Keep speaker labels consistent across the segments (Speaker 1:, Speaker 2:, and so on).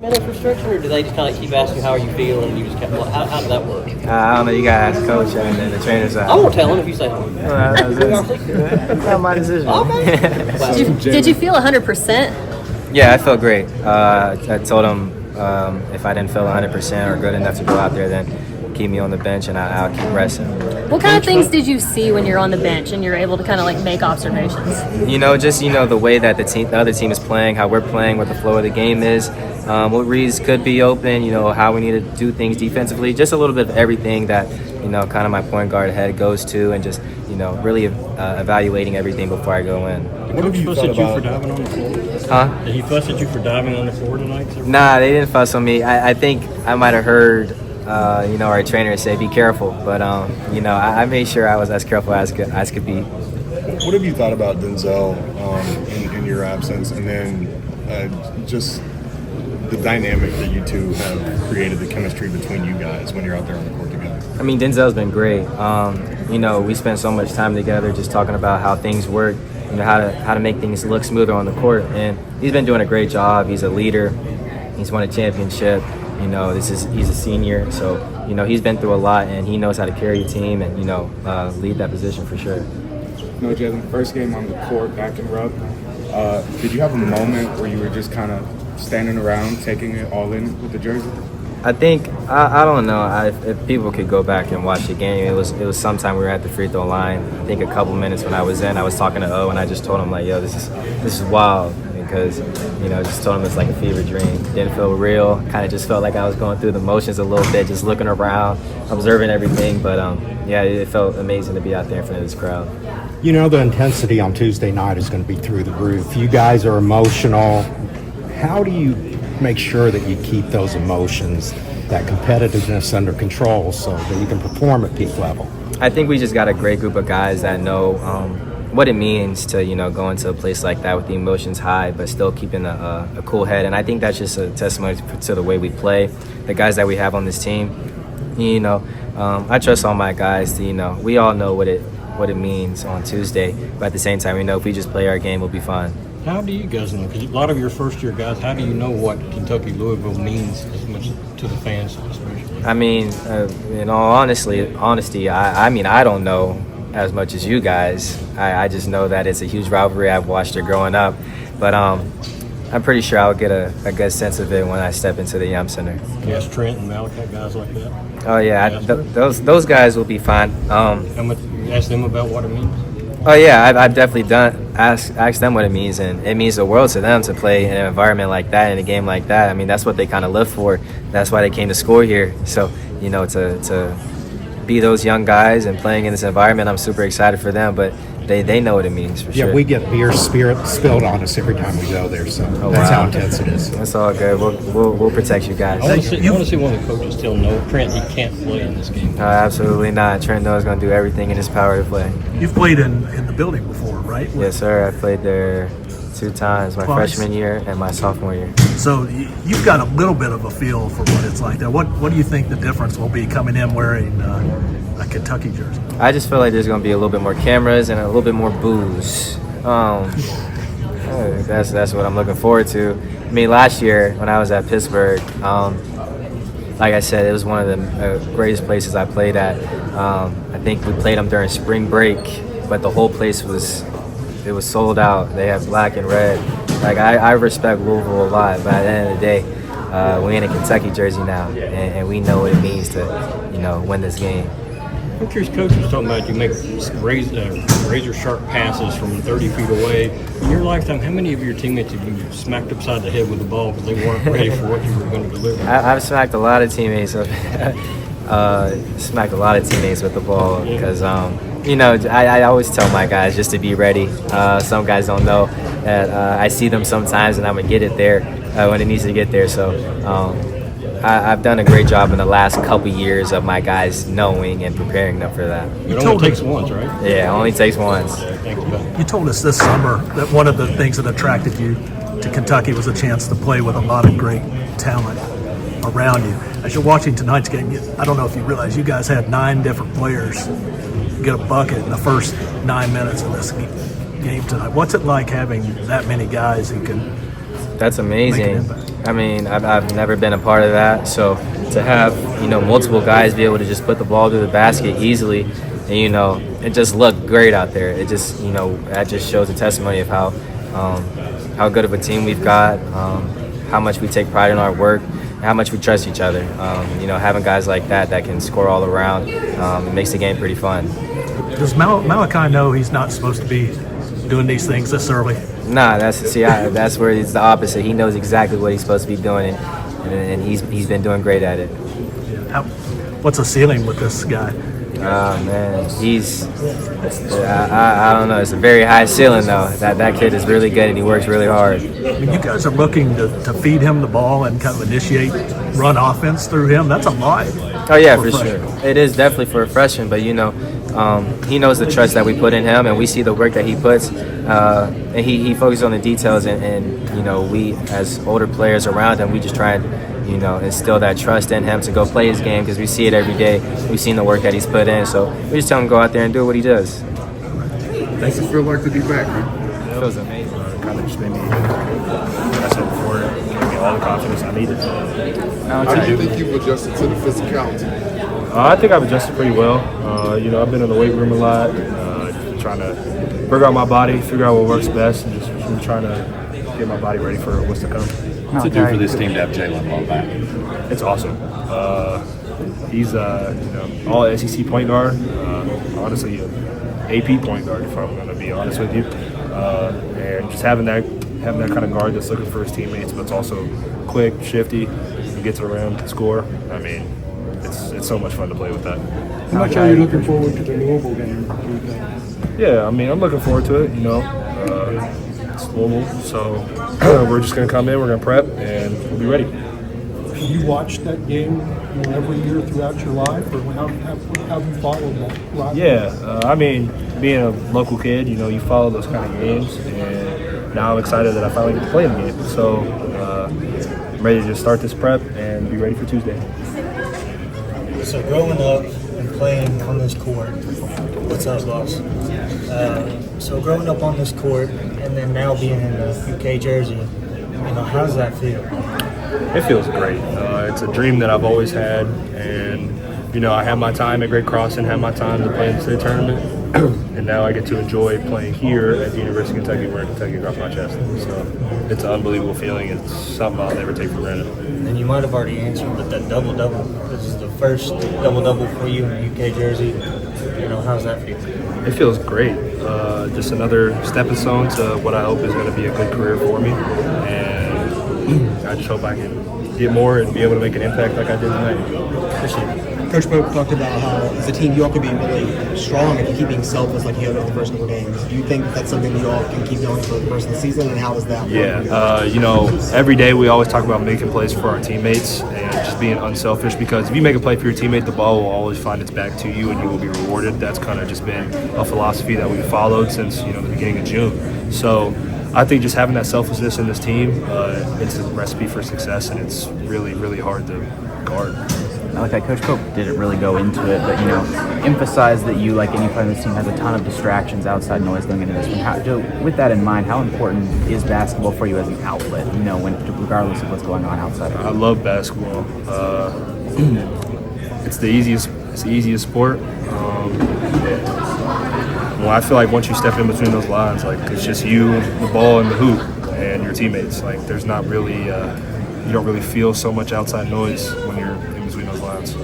Speaker 1: Minutes restriction, or do they just kind of keep asking you how are you feeling, and you just kept, how does that work?
Speaker 2: I don't know. You gotta ask coach and then the trainers.
Speaker 1: I won't tell him if you say no.
Speaker 2: That's not my decision.
Speaker 1: Okay.
Speaker 3: Did you feel 100%?
Speaker 2: Yeah, I felt great. I told him if I didn't feel 100% or good enough to go out there, then keep me on the bench and I'll keep resting.
Speaker 3: What kind of things did you see when you're on the bench and you're able to kind of like make observations?
Speaker 2: Just the way that the other team is playing, how we're playing, what the flow of the game is, what reads could be open, how we need to do things defensively, just a little bit of everything that, kind of my point guard head goes to, and just, really evaluating everything before I go in.
Speaker 4: What have you fuss at you for diving on the floor?
Speaker 2: Huh?
Speaker 4: Did he fuss at you for diving on the floor tonight?
Speaker 2: Nah, they didn't fuss on me. I think I might have heard our trainer say, be careful. But, I made sure I was as careful as could be.
Speaker 5: What have you thought about Denzel in your absence? And then just the dynamic that you two have created, the chemistry between you guys when you're out there on the court together?
Speaker 2: I mean, Denzel's been great. We spent so much time together just talking about how things work, how to make things look smoother on the court. And he's been doing a great job. He's a leader. He's won a championship. He's a senior, so he's been through a lot, and he knows how to carry a team and lead that position for sure.
Speaker 6: No, Jaland, first game on the court, back in rub. Did you have a moment where you were just kind of standing around, taking it all in with the jersey?
Speaker 2: I think I don't know if people could go back and watch the game. It was sometime we were at the free throw line. I think a couple minutes when I was in, I was talking to O, and I just told him like, "Yo, this is wild." Because, just told him it's like a fever dream. Didn't feel real. Kind of just felt like I was going through the motions a little bit, just looking around, observing everything. But, it felt amazing to be out there in front of this crowd.
Speaker 7: The intensity on Tuesday night is going to be through the roof. You guys are emotional. How do you make sure that you keep those emotions, that competitiveness under control so that you can perform at peak level? I
Speaker 2: think we just got a great group of guys that know what it means to go into a place like that with the emotions high but still keeping a cool head. And I think that's just a testimony to the way we play, the guys that we have on this team. I trust all my guys to, we all know what it means on Tuesday, but at the same time we know if we just play our game, we'll be fine.
Speaker 4: How do you guys know? Because a lot of your first-year guys, how do you know what Kentucky-Louisville means as much to the fans?
Speaker 2: I mean, in all honesty, I don't know as much as you guys. I just know that it's a huge rivalry. I've watched it growing up. But I'm pretty sure I'll get a good sense of it when I step into the Yum Center.
Speaker 4: Yes, Trent and Malachi, guys like that?
Speaker 2: Oh, yeah. Those guys will be fine.
Speaker 4: Ask them about what it means?
Speaker 2: Oh, yeah. I've definitely asked them what it means. And it means the world to them to play in an environment like that, in a game like that. I mean, that's what they kind of live for. That's why they came to score here. So, to be those young guys and playing in this environment, I'm super excited for them, but they know what it means for sure.
Speaker 7: Yeah, we get beer spilled on us every time we go there, so that's how intense it is.
Speaker 2: That's all good. We'll protect you guys.
Speaker 4: I want to see one of the coaches still know Trent he can't play in this game.
Speaker 2: Absolutely not. Trent knows going to do everything in his power to play.
Speaker 8: You've played in the building before, right?
Speaker 2: Yes, sir. I played there 2 times, my freshman year and my sophomore year.
Speaker 8: So you've got a little bit of a feel for what it's like there. What do you think the difference will be coming in wearing a Kentucky jersey?
Speaker 2: I just feel like there's going to be a little bit more cameras and a little bit more booze. That's what I'm looking forward to. I mean, last year when I was at Pittsburgh, like I said, it was one of the greatest places I played at. I think we played them during spring break, but the whole place was sold out. They have black and red. Like I respect Louisville a lot, but at the end of the day, we're in a Kentucky jersey now, and we know what it means to, win this game.
Speaker 4: I'm curious, Coach was talking about you make razor sharp passes from 30 feet away. In your lifetime, how many of your teammates have you smacked upside the head with the ball because they weren't ready for what you were going to deliver?
Speaker 2: I've smacked a lot of teammates. Smacked a lot of teammates with the ball because, I always tell my guys just to be ready. Some guys don't know that I see them sometimes and I'm going to get it there when it needs to get there. So I've done a great job in the last couple years of my guys knowing and preparing them for that.
Speaker 4: It only takes once, right?
Speaker 2: Yeah, it only takes once.
Speaker 8: You told us this summer that one of the things that attracted you to Kentucky was a chance to play with a lot of great talent around you. As you're watching tonight's game, I don't know if you realize you guys had 9 different players get a bucket in the first 9 minutes of this game tonight. What's it like having that many guys who can
Speaker 2: That's amazing.
Speaker 8: make an impact?
Speaker 2: I mean, I've never been a part of that. So to have, multiple guys be able to just put the ball through the basket easily, and, it just looked great out there. It just, that just shows a testimony of how good of a team we've got, how much we take pride in our work, and how much we trust each other. Having guys like that can score all around, it makes the game pretty fun.
Speaker 8: Does Malachi know he's not supposed to be doing these things this early?
Speaker 2: Nah, that's where it's the opposite. He knows exactly what he's supposed to be doing, and he's been doing great at it.
Speaker 8: What's the ceiling with this guy?
Speaker 2: Man, I don't know. It's a very high ceiling, though. That kid is really good, and he works really hard.
Speaker 8: I mean, you guys are looking to feed him the ball and kind of initiate run offense through him. That's a lot.
Speaker 2: Oh, yeah, for sure. It is definitely for a freshman, but, he knows the trust that we put in him, and we see the work that he puts, and he focuses on the details, and we, as older players around him, we just try and, instill that trust in him to go play his game because we see it every day. We've seen the work that he's put in, so we just tell him to go out there and do what he does.
Speaker 6: Thanks. It feel like to be back, man?
Speaker 2: It feels amazing.
Speaker 9: Kind of just made me, like I said before, gave me all the confidence I needed.
Speaker 6: How do you think you've adjusted to the physicality?
Speaker 9: I think I've adjusted pretty well. I've been in the weight room a lot, trying to figure out my body, figure out what works best, and just trying to get my body ready for what's to come.
Speaker 10: What's it do for this team to have Jaland all back?
Speaker 9: It's awesome. He's all SEC point guard. Honestly, AP point guard, if I'm going to be honest with you. And just having that kind of guard that's looking for his teammates, but it's also quick, shifty, and gets around, can score. I mean, it's so much fun to play with that.
Speaker 11: How much are you looking forward to the Louisville game?
Speaker 9: Yeah, I mean, I'm looking forward to it. It's Louisville, so we're just going to come in, we're going to prep, and we'll be ready.
Speaker 11: You watch that game every year throughout your life, or how have you followed that?
Speaker 9: Yeah, I mean, being a local kid, you follow those kind of games, and now I'm excited that I finally get to play in the game. So I'm ready to just start this prep and be ready for Tuesday.
Speaker 12: So growing up and playing on this court, what's up, boss? So growing up on this court and then now being in the UK jersey, how does that feel?
Speaker 9: It feels great. It's a dream that I've always had, and I had my time at Great Cross and had my time to play in the state tournament, and now I get to enjoy playing here at the University of Kentucky, wearing Kentucky across my chest. So it's an unbelievable feeling. It's something I'll never take for granted.
Speaker 12: And you might have already answered, but that double-double, this is the first double-double for you in the UK jersey. How's that feel?
Speaker 9: It feels great. Just another stepping stone to what I hope is going to be a good career for me, and I just hope I can get more and be able to make an impact like I did tonight.
Speaker 12: Appreciate it.
Speaker 13: Coach Pope talked about how as a team you all could be really strong if you keep being selfless like you have in the first couple games. Do you think that's something you all can keep going for the rest of the season, and how does that work?
Speaker 9: Yeah, every day we always talk about making plays for our teammates and just being unselfish, because if you make a play for your teammate, the ball will always find its back to you and you will be rewarded. That's kind of just been a philosophy that we've followed since the beginning of June. So I think just having that selflessness in this team, it's a recipe for success, and it's really, really hard to guard.
Speaker 14: Malachi, Coach Pope didn't really go into it, but emphasize that you, like any player on this team, has a ton of distractions, outside noise going into this one. With that in mind, how important is basketball for you as an outlet? Regardless of what's going on outside of it?
Speaker 9: I love basketball. It's the easiest sport. I feel like once you step in between those lines, it's just you, the ball, and the hoop, and your teammates. There's not really, you don't really feel so much outside noise when you're in between those lines.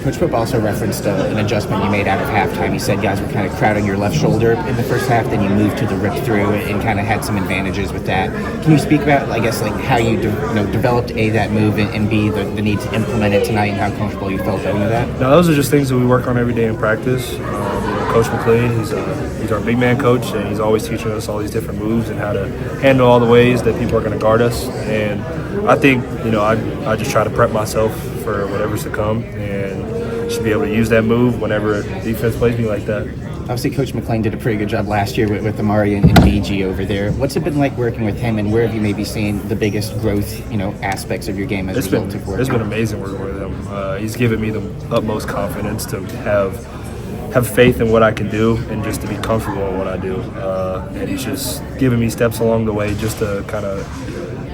Speaker 13: Coach Pope also referenced an adjustment you made out of halftime. He said guys were kind of crowding your left shoulder in the first half, then you moved to the rip through and kind of had some advantages with that. Can you speak about, how you developed that move, and B, the need to implement it tonight, and how comfortable you felt going with that?
Speaker 9: No, those are just things that we work on every day in practice. Coach McLean, he's our big man coach, and he's always teaching us all these different moves and how to handle all the ways that people are going to guard us. And I think, I just try to prep myself for whatever's to come, and should be able to use that move whenever a defense plays me like that.
Speaker 13: Obviously, Coach McLean did a pretty good job last year with Amari and BG over there. What's it been like working with him, and where have you maybe seen the biggest growth, aspects of your game as a result of working?
Speaker 9: It's been amazing working with him. He's given me the utmost confidence to have faith in what I can do and just to be comfortable in what I do. And he's just giving me steps along the way just to kind of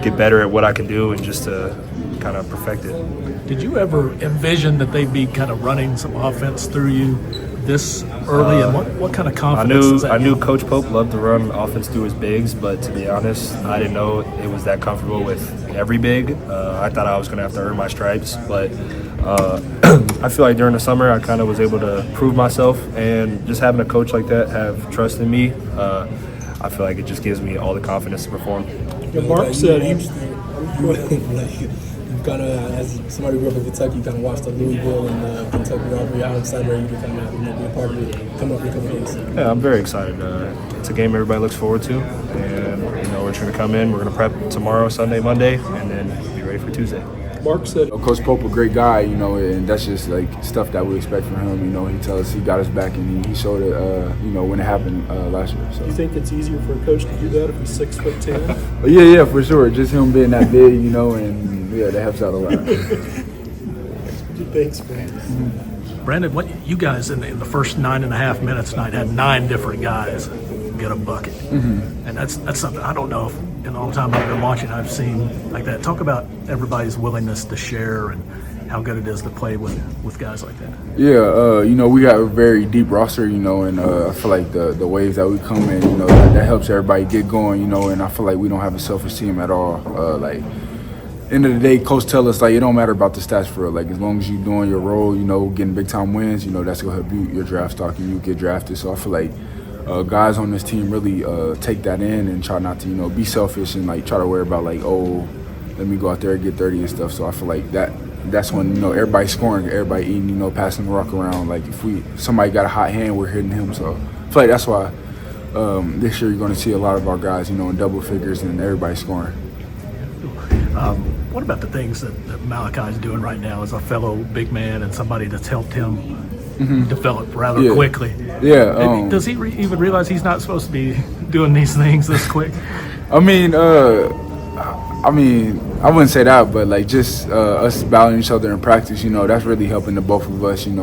Speaker 9: get better at what I can do and just to kind of perfect it.
Speaker 8: Did you ever envision that they'd be kind of running some offense through you this early? And what kind of confidence does that
Speaker 9: I knew
Speaker 8: give?
Speaker 9: Coach Pope loved to run offense through his bigs, but to be honest, I didn't know it was that comfortable with every big. I thought I was going to have to earn my stripes, but I feel like during the summer I kind of was able to prove myself, and just having a coach like that have trust in me, I feel like it just gives me all the confidence to perform.
Speaker 11: Yeah, Mark said
Speaker 15: you kind of, as somebody who grew up in Kentucky, you kind of watched the Louisville and Kentucky rivalry. How excited are you to kind of be a part of it, come up in a couple days?
Speaker 9: Yeah, I'm very excited. It's a game everybody looks forward to, and we're just going to come in. We're going to prep tomorrow, Sunday, Monday, and then be ready for Tuesday.
Speaker 11: Mark said,
Speaker 6: Coach Pope, a great guy, and that's just like stuff that we expect from him. He tells us he got us back, and he showed it, when it happened last year. So.
Speaker 11: do you think it's easier for a coach to do that if he's 6'10"?
Speaker 6: Yeah, for sure. Just him being that big, and that helps out a lot.
Speaker 11: Thanks, man.
Speaker 8: Brandon, what you guys in the first 9.5 minutes tonight had 9 different guys get a bucket, and that's something I don't know if in all the time I've been watching I've seen like that. Talk about everybody's willingness to share and how good it is to play with guys like that.
Speaker 6: Yeah, we got a very deep roster, and I feel like the waves that we come in, that helps everybody get going, and I feel like we don't have a selfish team at all. End of the day, coach tell us it don't matter about the stats for real. As long as you doing your role, getting big time wins, that's gonna help you your draft stock and you get drafted. So I feel like guys on this team really take that in and try not to be selfish and try to worry about let me go out there and get 30 and stuff. So I feel like that's when everybody's scoring, everybody eating, passing the rock around. If somebody got a hot hand, we're hitting him. So I feel like that's why this year you're going to see a lot of our guys, in double figures and everybody scoring.
Speaker 8: What about the things that Malachi is doing right now as a fellow big man and somebody that's helped him develop rather quickly?
Speaker 6: Yeah.
Speaker 8: Does he even realize he's not supposed to be doing these things this quick?
Speaker 6: I wouldn't say that, but just us battling each other in practice, that's really helping the both of us, and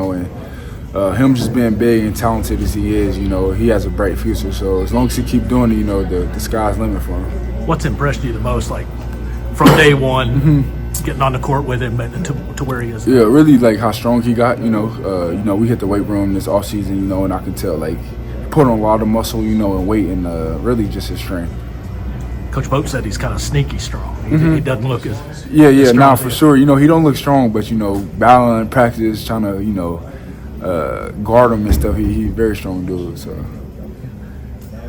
Speaker 6: him just being big and talented as he is, he has a bright future. So as long as he keep doing it, the sky's the limit for him.
Speaker 8: What's impressed you the most, from day one, getting on the court with him and to where he is now?
Speaker 6: Yeah, really how strong he got. We hit the weight room this off season, and I can tell put on a lot of muscle, and weight, and really just his strength.
Speaker 8: Coach Pope said he's kind of sneaky strong. He doesn't look as
Speaker 6: strong for sure. He don't look strong, but battling practice, trying to guard him and stuff. He's very strong dude. So.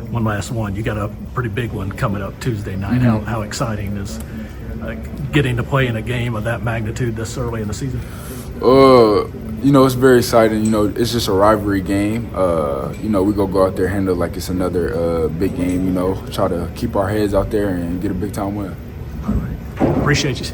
Speaker 8: One last one. You got a pretty big one coming up Tuesday night. How exciting is getting to play in a game of that magnitude this early in the season?
Speaker 6: It's very exciting. It's just a rivalry game. We go out there, handle like it's another big game. Try to keep our heads out there and get a big time win.
Speaker 8: All right. Appreciate you.